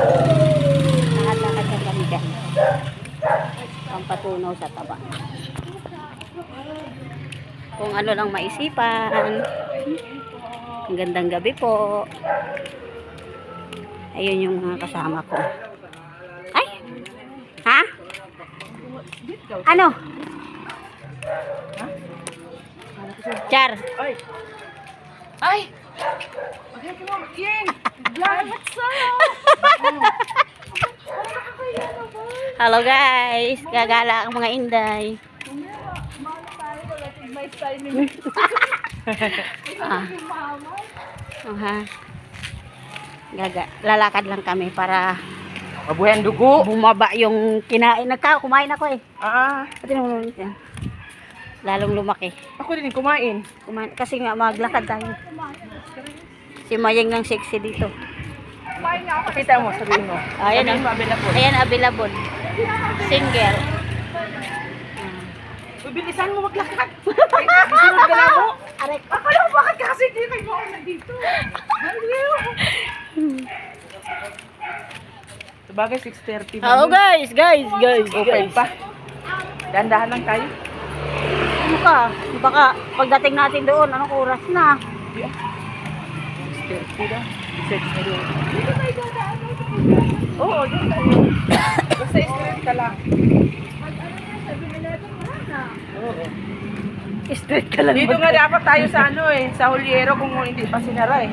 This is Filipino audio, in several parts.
Lakad-lakad lang kami dyan. Pampatunaw sa taba. Kung ano lang maisipan. Ang gandang gabi po. Ayun yung mga kasama ko. Ay! Ha? Ano? Char. Ay! Ay! Bakit mo? Ying! Vlog! Hello guys. Gagala ang mga inday. Ah. Aha. Lalakad lang kami para Mabuhay ang dugo! bumaba yung kinain. Kumain ako eh. Ah! Pati naman yan. Lalong lumaki. Ako din kumain. Kasi nga maglakad tayo. Si Mayeng ng sexy dito. Pakita mo, sabihin mo. Ayan Sabihin mo, o. available. Ayan, available. Single. Uy, bilisan mo maglakad. Ay, bisunod ka na mo. Aray. Akala mo bakit kasi di kayo mo ako nandito. Sabagay, 6:30 na. Oo guys. Okay pa. Dandahan lang tayo. Ano ka? Baka pagdating natin doon, anong oras na? 6:30 na. Search mo doon. Dito tayo dadaan. Oo, dito tayo. Basta straight ka lang. Oo. Straight ka lang. Dito nga dapat tayo sa ano eh, sa Huliero kung hindi pa sinara eh.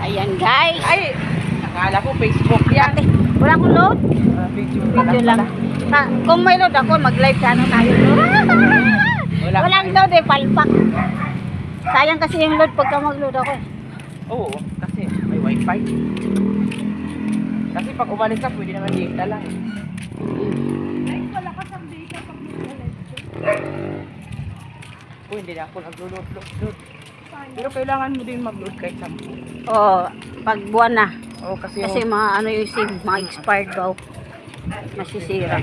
Ayan guys. Ay, nakala ko Facebook yan. Ate, wala akong load. Video lang. Kung may load ako, mag-live sana tayo. Walang load eh, palpak. Sayang kasi yung load pagka mag-load ako eh. Oo, kasi may wifi. Kasi pag umalis ka, pwede naman data lang. Hindi na ako nag-load. Pero kailangan mo din mag-load kahit 10. Oo, pag buwan na. Oo, kasi Kasi mga ano yung SIM, mga expired daw. Masisira.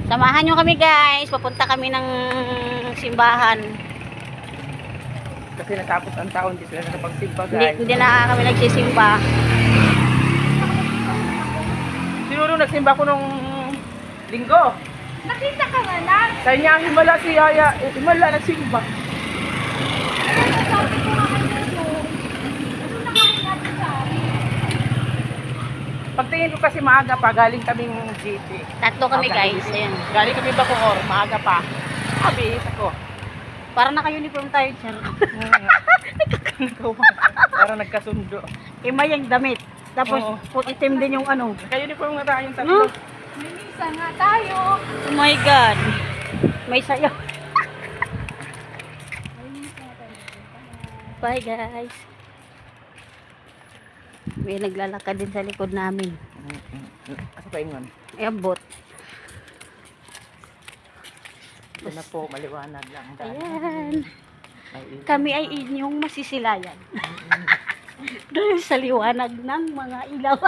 Samahan nyo kami guys. Papunta kami ng simbahan. kasi natapos ang taon, hindi sila nakapagsimba guys. Hindi na kami nagsisimba. Siguro nagsimba ko nung linggo. Nakita ka nga lang. Sa niya, himala si Yaya. Himala nagsimba. Sabi ko nga kanino. Ano nakahingat ka? Pagtingin ko kasi maaga pa, galing kaming GT. Tatlo kami guys. Ayan. Galing kami Bacoor, maaga pa. Sabi, ako. Para naka-uniform tayo, Char. Para nagkasundo. Imayang damit. Tapos, Oo. itim din yung ano. Naka-uniform nga tayong tatlo. Minisa nga tayo. Oh my God. May sayo. Bye guys. May naglalakad din sa likod namin. Asa pa ingon? Ayan, bot. Ito na po, maliwanag lang. Ayan. May ilaw. Kami ay inyong masisilayan. Dahil sa liwanag ng mga ilaw.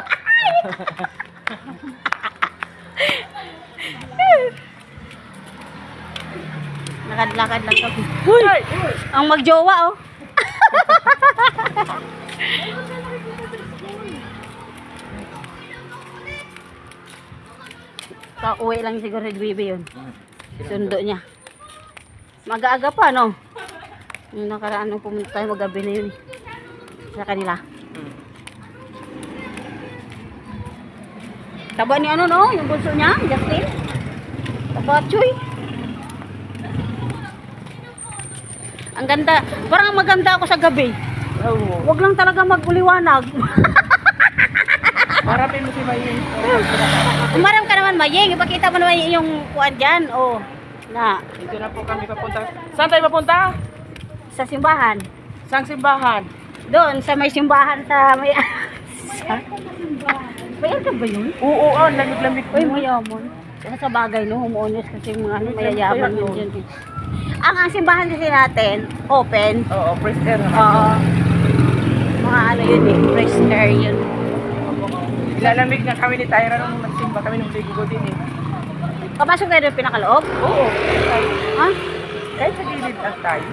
Lakad-lakad lang kami. Uy! Ang magjowa oh. Pauwi lang siguro si Bibi yun. Sundo niya. Mag-aaga pa no? Yung nakaraan nung pumunta tayo magabi na yun. Sa kanila. Taba ni ano no? Yung bunso niya, Justin. Taba, Chuy. Ang ganda. Parang maganda ako sa gabi. Oo. Huwag lang talaga mag-uliwanag. Marapin mo si Mayin. Umarap ka naman, Mayeng. Ipakita mo naman yung kuwan dyan. Oh, na. Dito na po kami papunta. Saan tayo papunta? Sa simbahan. Saan simbahan? Doon, sa may simbahan sa may... May aircon ba yun? Oo, lamig-lamig. Uy, mayaman. Sa bagay, no? Humuunos kasi mga ano, mayayaman yun dyan. Ang simbahan kasi natin, open. Oo, fresh air. Oo. Mga ano yun eh, fresh air yun. Ilalamig na kami ni Tyra nung nagsimba kami ng linggo din eh. Kapasok tayo doon pinakaloob? Oo. Ha? Kahit sa gilid lang tayo.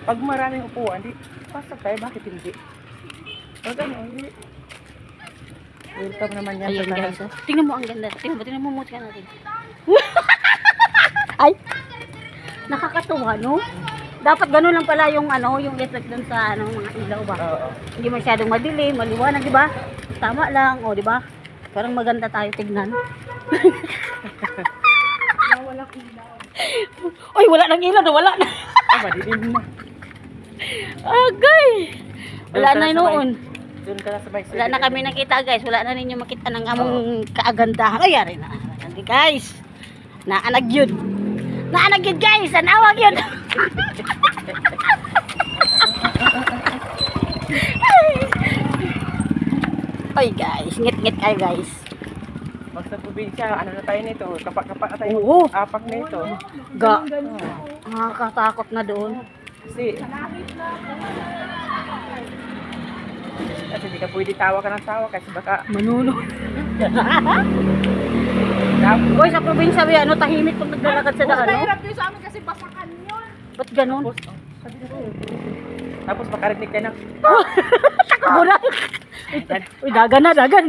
Pag maraming upuan, di pasok tayo, bakit hindi? Pag ano, hindi. Welcome naman yan. Ayun sa guys. Oh. Tingnan mo ang ganda. Tingnan mo muti ka natin. Ay! Nakakatuwa, no? Dapat ganun lang pala yung ano, yung effect dun sa ano, mga ilaw ba? Oo. Hindi masyadong madilim, maliwanag, di ba? Tama lang, o di ba? Parang maganda tayo tignan. Walang ilaw. Uy, wala nang ilaw, wala na. Ah, madilim na. Agay! Wala Doon ka na na noon. Doon ka na sa bike. Wala na kami nakita guys. Wala na ninyo makita ng among kaagandahan. Ay, yari na. Hindi guys. Naanag yun. Naanag yun guys. Anawag yun. Ay guys. Ngit-ngit kayo guys. Pag sa probinsya, ano na tayo nito? Kapak-kapak na tayo. Oo. Apak na ito. Ga. Nakakatakot na doon. Kasi, kasi di ka pwede tawa ka ng tawa kasi baka Manuno. tapos Boy, sa probinsya, ano, tahimik pag naglalakad sa daan, no? Mahirap yun sa amin kasi basakan yun. Ba't ganun? tapos makarinig ka ng Takaburan. Uy, dagan na, dagan.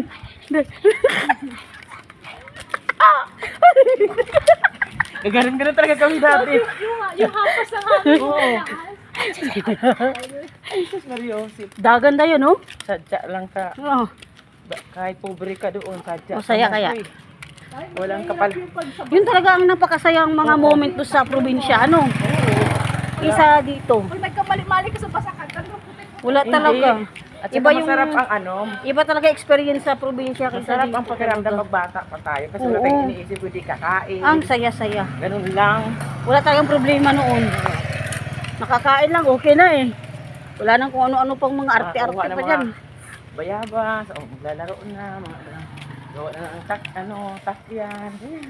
gagarin talaga kami dati. Yung hapas ng amin. Oo. Ay, sus Mariosip. Dagan na yun, no? Sadya lang ka. Oh. Kahit pobre ka doon, sadya. Masaya ka na, kaya? uy. Walang kapal. Yun talaga ang napakasayang mga moment doon sa probinsya, ano? Isa dito. Pag nagkamali-mali ka sa basakan, tanong puti. Wala talaga. At saka Iba yung masarap ang ano, iba talaga experience sa probinsya kaysa masarap dito. ang pakiramdam pag bata pa tayo. Kasi wala Oo. tayong iniisip kundi kakain. Ang saya-saya. Ganun lang. Wala talagang problema noon. Nakakain lang, okay na eh. Wala nang kung ano-ano pang mga arte-arte Makakuha ng pa mga dyan. Bayabas, o maglalaro na, mga gawa na ng takyan. Ganyan.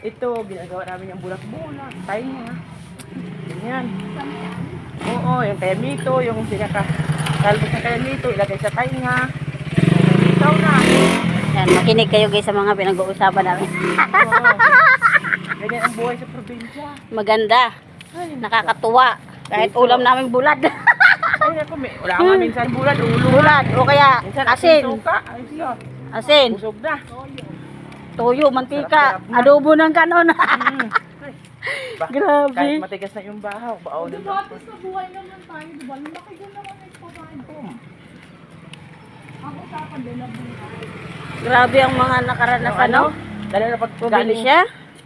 Ito, ginagawa namin yung bulak-bulak, tayo nga. Ganyan. Oo, yung temito, yung talbos ng temito, ilagay sa tayo nga. Ikaw na. Yan, makinig kayo guys sa mga pinag-uusapan namin. Oo. Ganyan ang buhay sa probinsya. Maganda. Nakakatuwa. Kahit ulam namin bulad. Ay, naku, wala nga minsan bulad, ulo. Bulad o kaya Minsan asin. suka. Ay, siya. Asin, Busog na. toyo, mantika, Sarap-sarap na. adobo ng kanon. Kahit Grabe. matigas na yung bahaw, baaw na Diba, tapos na buhay naman tayo, diba? Lumaki din naman yung pagkain ko. Ang usapan din na buhay. Grabe ang mga nakaranasan, no? Lalo na pag Probinsya.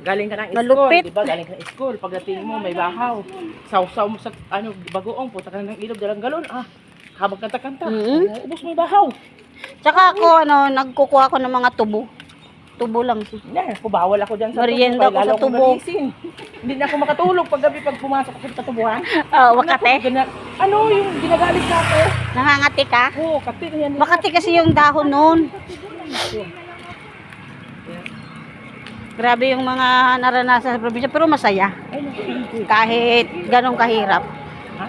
galing ka ng Malupit. school, di ba? Galing ka ng school, pagdating mo may bahaw. Sausaw mo sa ano, bagoong, puta ka ng ilog, dalang galon, habang kanta-kanta. Mhm. Ubus mo yung bahaw. Tsaka ako, nagkukuha ko ng mga tubo. Tubo lang. Yan, ako bawal ako dyan sa Merienda tubo, ko sa lalo akong tubo. nagising. Hindi na ako makatulog pag gabi pag pumasok ako sa tubuhan. Wakate. Ano yung ginagalit sa ako? Nangangati ka? Oo, kati na yan. Makati kasi yung dahon noon. Grabe yung mga naranasan sa probinsya, pero masaya. Ay, naku. Kahit ganong kahirap. Ha?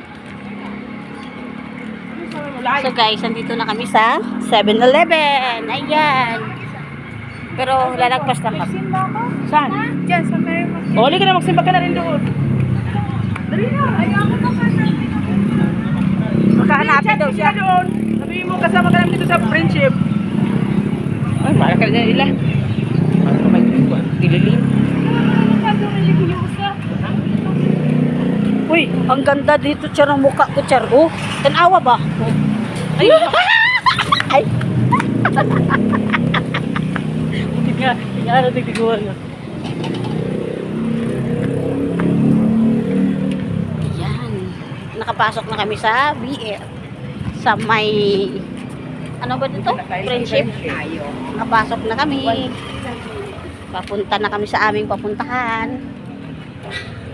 Wala. So guys, nandito na kami sa 7-Eleven. Ayan. Pero lalagpas lang kami. Saan? Diyan, sa may O, ka na, magsimba ka na rin doon. Dali na. Ayoko pa ka na. Makahanapin daw siya. doon. Sabihin mo, kasama ka namin dito sa friendship. Ay, mahal ka na nila. Mahal ka may tililim. Uy, ang ganda dito siya ng mukha ko, Char. Oh, tanawa ba? Ay, Ay. Tingnan na tigtiguan nga. Ayan. Nakapasok na kami sa BL. Sa may... Ano ba dito? Friendship. Nakapasok na kami. Papunta na kami sa aming papuntahan.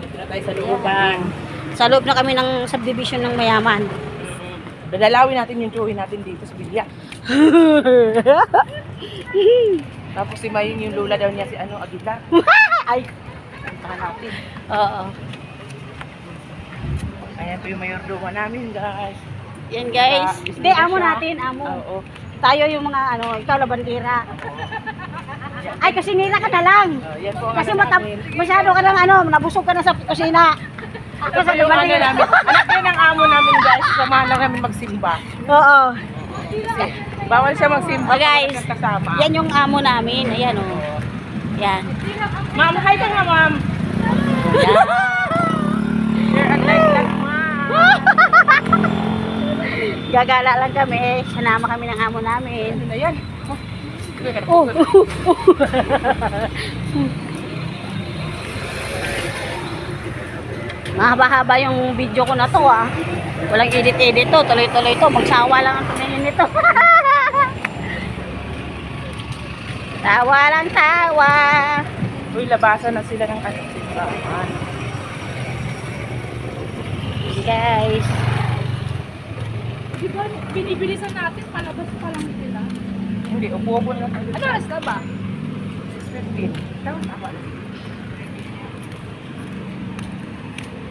dito na tayo sa looban. Sa loob na kami ng subdivision ng Mayaman. Dadalawin natin yung tsuhin natin dito sa Bilya. Tapos si Maying yung lula daw niya si ano, Aguilar. Ay. Puntahan natin. Oo. Ayan po yung mayordoma namin, guys. Yan guys. Business Hindi, amo siya. natin, amo. Oo. Tayo yung mga ano, ikaw labandera. Ay, kasi nila ka na lang. Yan po ang Kasi ano namin. masyado ka ng ano, nabusog ka na sa kusina. Ako sa Ito yung ano labandera. namin. Anak din ng lang namin magsimba. Oo. Kasi bawal siya magsimba. Oh, guys. kapag kasama. Yan yung amo namin. Ayan o. Yan. Ma'am, hi ka nga, ma'am. Yan. You're a like ma'am. Gagala lang kami. Sanama kami ng amo namin. Ano na yan? Oh. Mahaba-haba yung video ko na to ah. Walang edit-edit to. Tuloy-tuloy to. Magsawa lang ang tumingin nito. Tawa lang tawa. Uy, labasan na sila ng kanyang simbahan. Guys. Di ba, binibilisan natin, palabas pa lang sila. Hindi, upo-upo na lang tayo. Ano oras na ba? 6:15. Tama.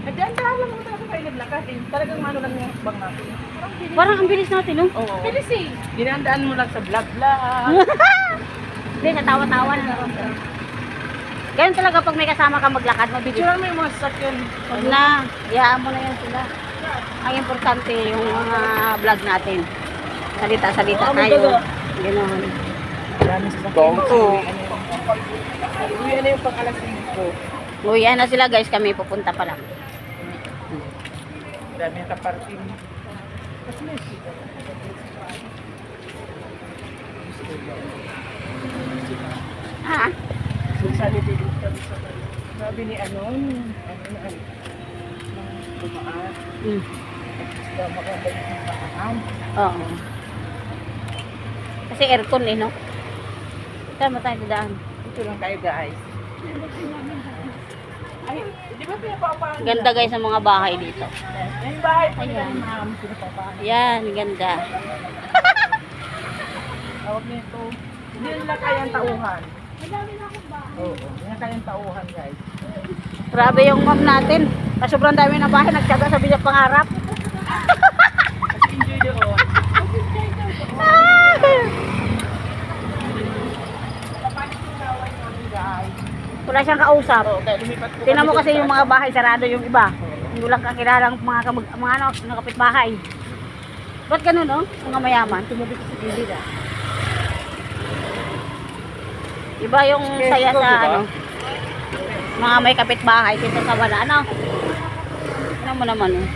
Nagdaan-daan lang muna ako kayo naglakad. Talagang mano lang yung bang natin. Parang ang bilis natin, no? Oo. Bilis eh. Dinandaan mo lang sa vlog-vlog. Hindi, natawa-tawa na lang. Ganun talaga pag may kasama ka maglakad, mabilis. Picture mo yung mga sasakyan. Huwag na, hayaan mo na yan sila. Ang importante yung mga vlog natin. Salita-salita tayo. Ganoon. Dami sasakyan. Tongko. Uwi na yung pang-alas 5. Uwian na sila guys, kami pupunta pa lang. Dami yung kaparting. Ha? Sabi dito kami sa sabi ni ano na tumaan. Basta maganda yung simbahan. Oo. Kasi aircon eh, no? Saan mo tayo dadaan? Dito lang tayo guys. Ay, di ba pinapapaan? Ganda guys ang mga bahay dito. Yung bahay pa Ayan. yan, ma'am. Pinapapaan. Yan, ganda. Tawag nito. Hindi nila kayang tauhan. Madami na akong bahay. Oo, hindi nila kayang tauhan guys. Grabe yung mom natin. Sobrang dami ng bahay, nagtsaga sa biyak pangarap. Kasi enjoy doon. Guys. Wala siyang kausap. Oo, kaya lumipat po Tingnan mo kami kasi dito yung sa- mga bahay sarado yung iba. Hindi lang kakilalang mga ano, mga kapitbahay. Ba't ganun, no? Mga mayaman, tumubi sa gilid ah. Iba yung Yes, saya ikaw, sa diba? ano, mga may kapitbahay kaysa sa wala, ano? Ano mo naman, oh.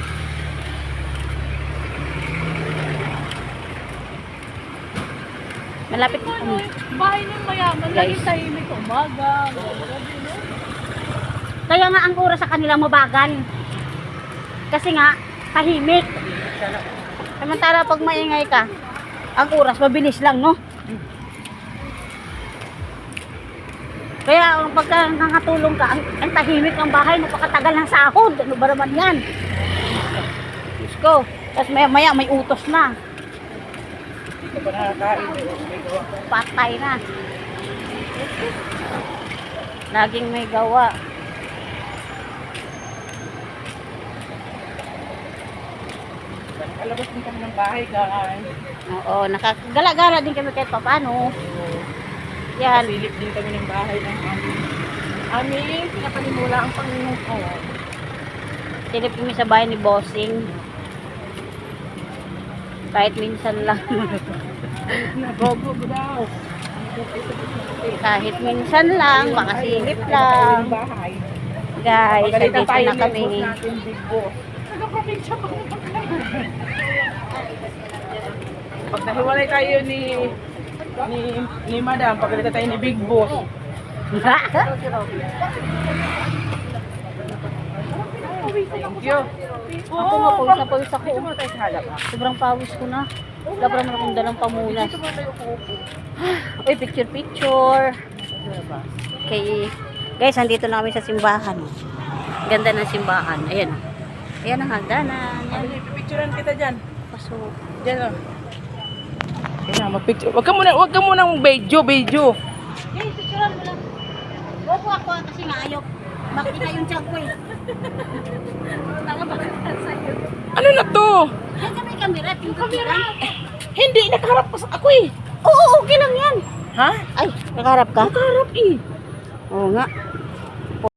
Malapit na Ano, bahay ng mayaman, Guys. laging tahimik umaga. Gabi, no? Kaya nga ang oras sa kanila mabagal. Kasi nga, tahimik. Samantala pag maingay ka, ang oras mabilis lang, no? Kaya pagka nakatulong ka, ang tahimik ng bahay, napakatagal ng sahod. Ano ba naman yan? Diyos ko. Tapos maya may utos na. Hindi ka pa nakakain. May gawa. Patay na. Laging may gawa. Nakalabas din kami ng bahay guys. Oo, nakagala-gala din kami kahit paano. Yan. Silip din kami ng bahay ng aming pinapanimula ang Panginoon ko. Silip kami sa bahay ni Bossing. Kahit minsan lang. Gogo daw. Kahit minsan lang, makasilip lang. Bahay. Guys, Pagalitan nandito tayo na ni kami. boss natin, big boss. Nagkakapicture pa naman kayo. Pag nahiwalay tayo ni Madam, pagalitan tayo ni Big Boss. Thank you. Ako nga, pawis na pawis ako. Dito muna tayo sa halap. Sobrang pawis ko na. Labra naman akong dalang pamunas. Dito muna tayo upo-upo. Uy, picture. Dito ba? Okay. Guys, andito na kami sa simbahan. Ganda ng simbahan. Ayan. Ayan ang hagdanan. Ayan. Ay, picturean kita dyan. Pasok. Dyan o. Kaya mag-picture. Wag ka munang video. Guys, picturean mo lang. Opo ako kasi nga ayaw. Makita yung tiyak ko eh. Ano na to? Yan sa may camera. Yung camera. Hindi, nakaharap pa sa ako eh. Oo, okay lang yan. Ha? Ay, nakaharap ka? Nakaharap eh. Oo nga.